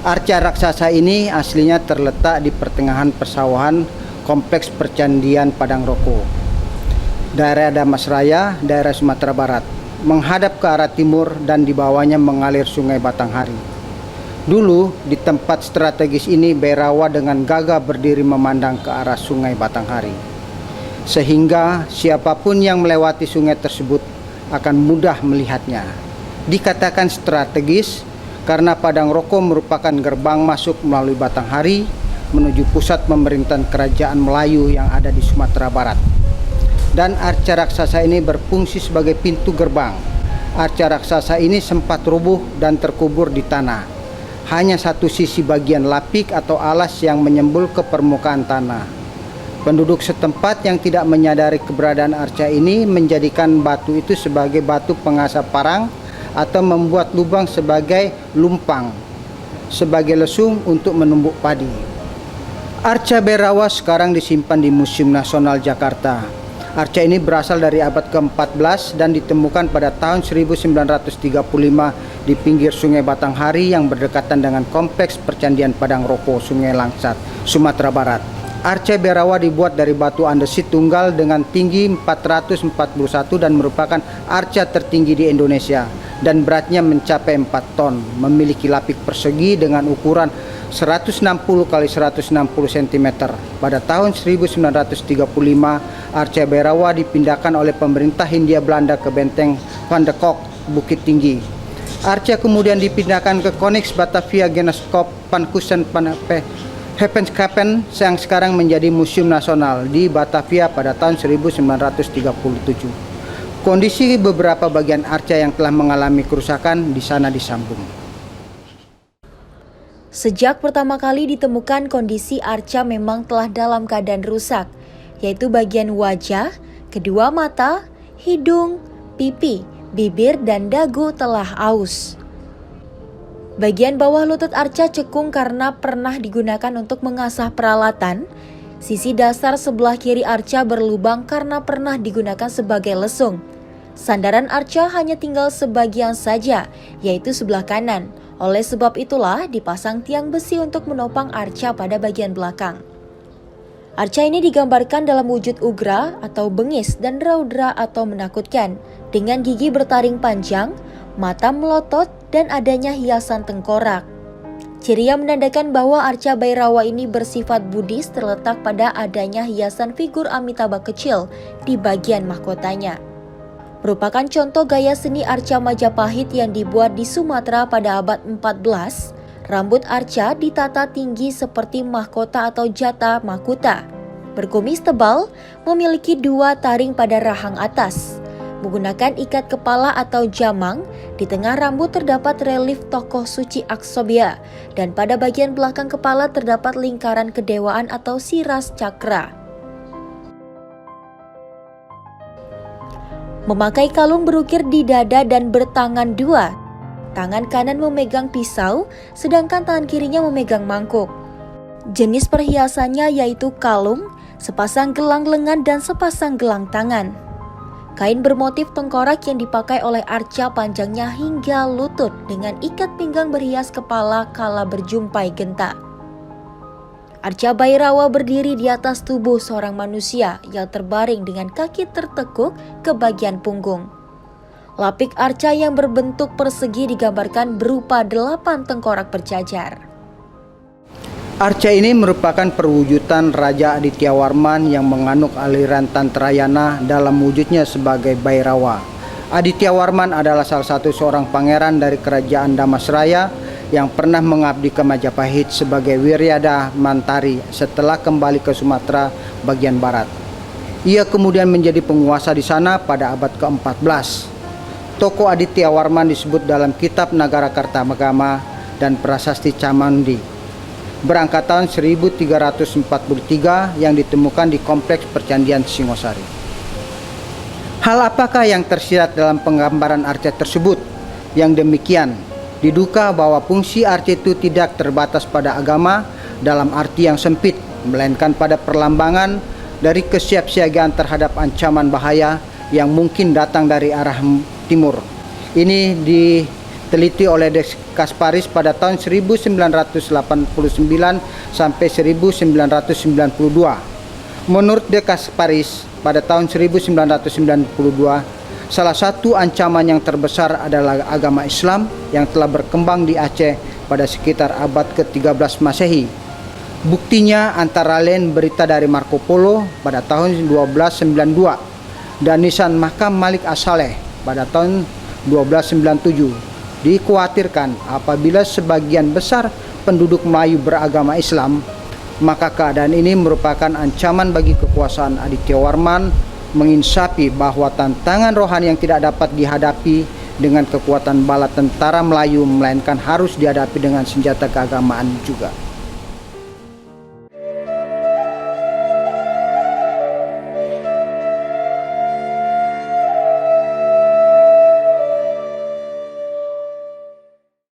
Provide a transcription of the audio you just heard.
Arca raksasa ini aslinya terletak di pertengahan persawahan kompleks percandian Padang Roko, daerah Damasraya, daerah Sumatera Barat, menghadap ke arah timur dan di bawahnya mengalir Sungai Batanghari. Dulu di tempat strategis ini Bairawa dengan gagah berdiri memandang ke arah Sungai Batanghari, sehingga siapapun yang melewati sungai tersebut akan mudah melihatnya. Dikatakan strategis karena Padang Roko merupakan gerbang masuk melalui Batanghari menuju pusat pemerintahan kerajaan Melayu yang ada di Sumatera Barat. Dan arca raksasa ini berfungsi sebagai pintu gerbang. Arca raksasa ini sempat rubuh dan terkubur di tanah. Hanya satu sisi bagian lapik atau alas yang menyembul ke permukaan tanah. Penduduk setempat yang tidak menyadari keberadaan arca ini menjadikan batu itu sebagai batu pengasap parang atau membuat lubang sebagai lumpang, sebagai lesung untuk menumbuk padi. Arca Bairawa sekarang disimpan di Museum Nasional Jakarta. Arca ini berasal dari abad ke-14 dan ditemukan pada tahun 1935 di pinggir Sungai Batanghari yang berdekatan dengan kompleks percandian Padang Roko, Sungai Langsat, Sumatera Barat. Arca Bairawa dibuat dari batu andesit tunggal dengan tinggi 441 dan merupakan arca tertinggi di Indonesia dan beratnya mencapai 4 ton, memiliki lapik persegi dengan ukuran 160 x 160 cm. Pada tahun 1935, arca Bairawa dipindahkan oleh pemerintah Hindia Belanda ke benteng Van de Kok, Bukit Tinggi. Arca kemudian dipindahkan ke Koniks Batavia Genoskop Pankusen Hepenskapen yang sekarang menjadi Museum Nasional di Batavia pada tahun 1937. Kondisi beberapa bagian arca yang telah mengalami kerusakan di sana disambung. Sejak pertama kali ditemukan, kondisi arca memang telah dalam keadaan rusak, yaitu bagian wajah, kedua mata, hidung, pipi, bibir, dan dagu telah aus. Bagian bawah lutut arca cekung karena pernah digunakan untuk mengasah peralatan. Sisi dasar sebelah kiri arca berlubang karena pernah digunakan sebagai lesung. Sandaran arca hanya tinggal sebagian saja, yaitu sebelah kanan. Oleh sebab itulah dipasang tiang besi untuk menopang arca pada bagian belakang. Arca ini digambarkan dalam wujud ugra atau bengis dan raudra atau menakutkan, dengan gigi bertaring panjang, mata melotot, dan adanya hiasan tengkorak. Ciri yang menandakan bahwa arca Bairawa ini bersifat Buddhis terletak pada adanya hiasan figur Amitabha kecil di bagian mahkotanya. Merupakan contoh gaya seni arca Majapahit yang dibuat di Sumatera pada abad 14. Rambut arca ditata tinggi seperti mahkota atau jata mahkota. Berkumis tebal, memiliki 2 taring pada rahang atas. Menggunakan ikat kepala atau jamang, di tengah rambut terdapat relief tokoh suci Aksobya, dan pada bagian belakang kepala terdapat lingkaran kedewaan atau siras cakra. Memakai kalung berukir di dada dan bertangan 2. Tangan kanan memegang pisau, sedangkan tangan kirinya memegang mangkuk. Jenis perhiasannya yaitu kalung, sepasang gelang lengan, dan sepasang gelang tangan. Kain bermotif tengkorak yang dipakai oleh arca panjangnya hingga lutut dengan ikat pinggang berhias kepala kala berjumpai genta. Arca Bairawa berdiri di atas tubuh seorang manusia yang terbaring dengan kaki tertekuk ke bagian punggung. Lapik arca yang berbentuk persegi digambarkan berupa 8 tengkorak berjajar. Arca ini merupakan perwujudan Raja Adityawarman yang menganut aliran Tantrayana dalam wujudnya sebagai Bairawa. Adityawarman adalah salah satu seorang pangeran dari kerajaan Damasraya yang pernah mengabdi ke Majapahit sebagai Wiryadha Mantari setelah kembali ke Sumatera bagian barat. Ia kemudian menjadi penguasa di sana pada abad ke-14. Tokoh Adityawarman disebut dalam kitab Nagara Kartamagama dan Prasasti Camandi berangkat tahun 1343 yang ditemukan di kompleks percandian Singosari. Hal apakah yang tersirat dalam penggambaran arca tersebut? Yang demikian, diduga bahwa fungsi arca itu tidak terbatas pada agama dalam arti yang sempit, melainkan pada perlambangan dari kesiapsiagaan terhadap ancaman bahaya yang mungkin datang dari arah timur. Ini diteliti oleh Kasparis pada tahun 1989 sampai 1992. Menurut De Kasparis, pada tahun 1992, salah satu ancaman yang terbesar adalah agama Islam yang telah berkembang di Aceh pada sekitar abad ke-13 Masehi. Buktinya antara lain berita dari Marco Polo pada tahun 1292 dan nisan Makam Malik As-Saleh pada tahun 1297. Dikhawatirkan apabila sebagian besar penduduk Melayu beragama Islam, maka keadaan ini merupakan ancaman bagi kekuasaan Aditya Warman menginsafi bahwa tantangan rohani yang tidak dapat dihadapi dengan kekuatan bala tentara Melayu, melainkan harus dihadapi dengan senjata keagamaan juga.